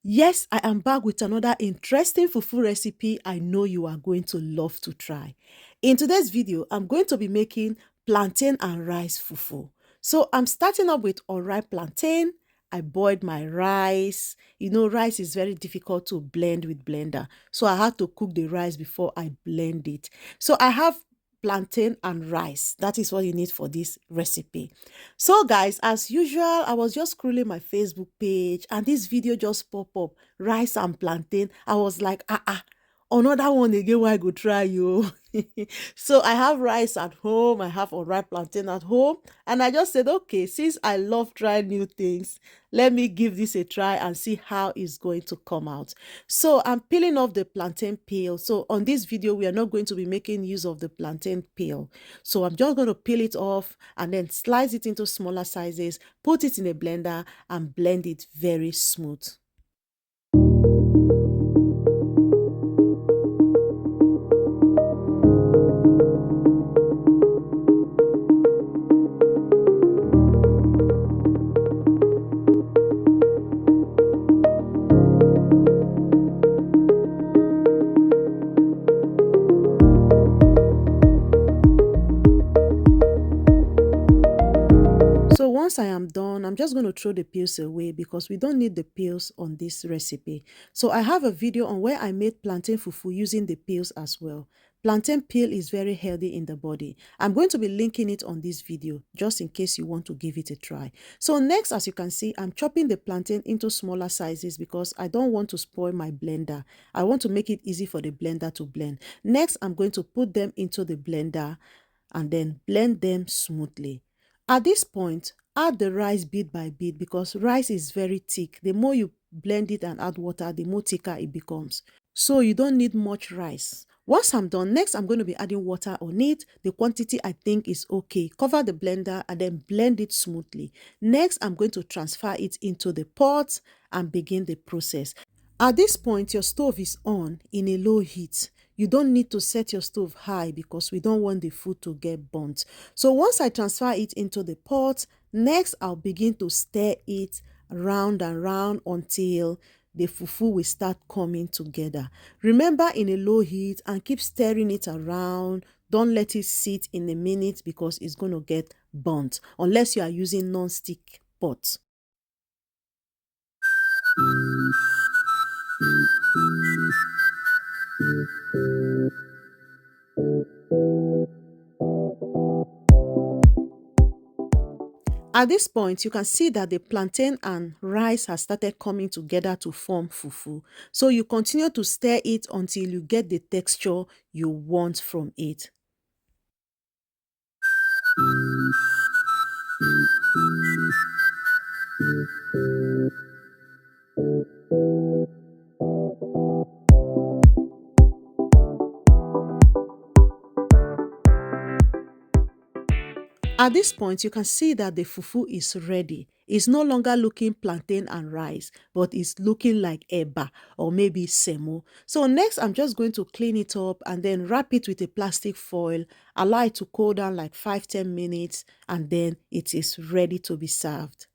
Yes, I am back with another interesting fufu recipe I know you are going to love to try. In today's video, I'm going to be making plantain and rice fufu. So I'm starting up with unripe plantain. I boiled my rice. You know, rice is very difficult to blend with blender. So I had to cook the rice before I blend it. So I have plantain and rice. That is what you need for this recipe. So guys, as usual, I was just scrolling my Facebook page and this video just pop up, rice and plantain. I was like, another one again where I go try you. So I have rice at home, I have unripe plantain at home, and I just said, okay, since I love trying new things, let me give this a try and see how it's going to come out. So I'm peeling off the plantain peel. So on this video, we are not going to be making use of the plantain peel. So I'm just going to peel it off and then slice it into smaller sizes, put it in a blender and blend it very smooth. So once I am done, I'm just going to throw the peels away because we don't need the peels on this recipe. So I have a video on where I made plantain fufu using the peels as well. Plantain peel is very healthy in the body. I'm going to be linking it on this video just in case you want to give it a try. So next, as you can see, I'm chopping the plantain into smaller sizes because I don't want to spoil my blender. I want to make it easy for the blender to blend. Next, I'm going to put them into the blender and then blend them smoothly. At this point, add the rice bit by bit because rice is very thick. The more you blend it and add water, the more thicker it becomes. So you don't need much rice. Once I'm done, next I'm going to be adding water on it. The quantity I think is okay. Cover the blender and then blend it smoothly. Next, I'm going to transfer it into the pot and begin the process. At this point, your stove is on in a low heat. You don't need to set your stove high because we don't want the food to get burnt. So once I transfer it into the pot, next I'll begin to stir it round and round until the fufu will start coming together. Remember, in a low heat, and keep stirring it around. Don't let it sit in a minute because it's going to get burnt unless you are using non-stick pot. At this point, you can see that the plantain and rice has started coming together to form fufu. So you continue to stir it until you get the texture you want from it. At this point, you can see that the fufu is ready. It's no longer looking plantain and rice, but it's looking like eba or maybe semo. So next, I'm just going to clean it up and then wrap it with a plastic foil, allow it to cool down like 5-10 minutes, and then it is ready to be served.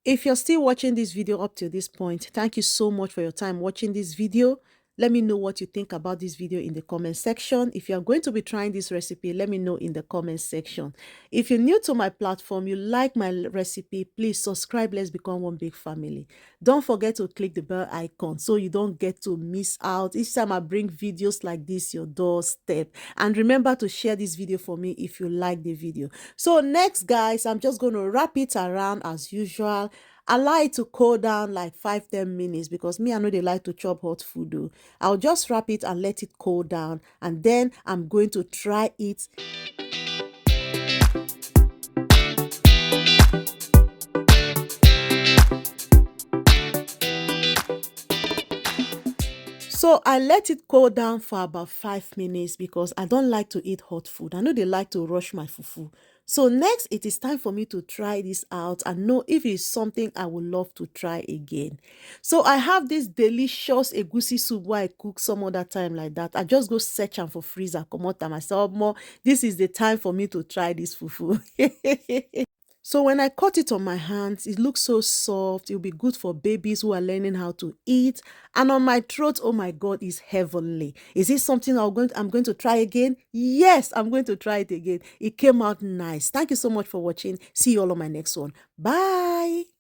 If you're still watching this video up to this point, thank you so much for your time watching this video. Let me know what you think about this video in the comment section. If you're going to be trying this recipe, let me know in the comment section. If you're new to my platform, you like my recipe, please subscribe. Let's become one big family. Don't forget to click the bell icon so you don't get to miss out each time I bring videos like this your doorstep. And remember to share this video for me if you like the video. So next, guys, I'm just going to wrap it around as usual. Allow it to cool down like 5-10 minutes because me, I know they like to chop hot food though. I'll just wrap it and let it cool down, and then I'm going to try it. So I let it cool down for about 5 minutes because I don't like to eat hot food. I know they like to rush my fufu. So next, it is time for me to try this out and know if it's something I would love to try again. So I have this delicious egusi soup where I cook some other time like that. I just go search am for freezer, come out and myself more. This is the time for me to try this fufu. So when I cut it on my hands, it looks so soft. It'll be good for babies who are learning how to eat. And on my throat, oh my God, it's heavenly. Is it something I'm going to try again? Yes, I'm going to try it again. It came out nice. Thank you so much for watching. See you all on my next one. Bye.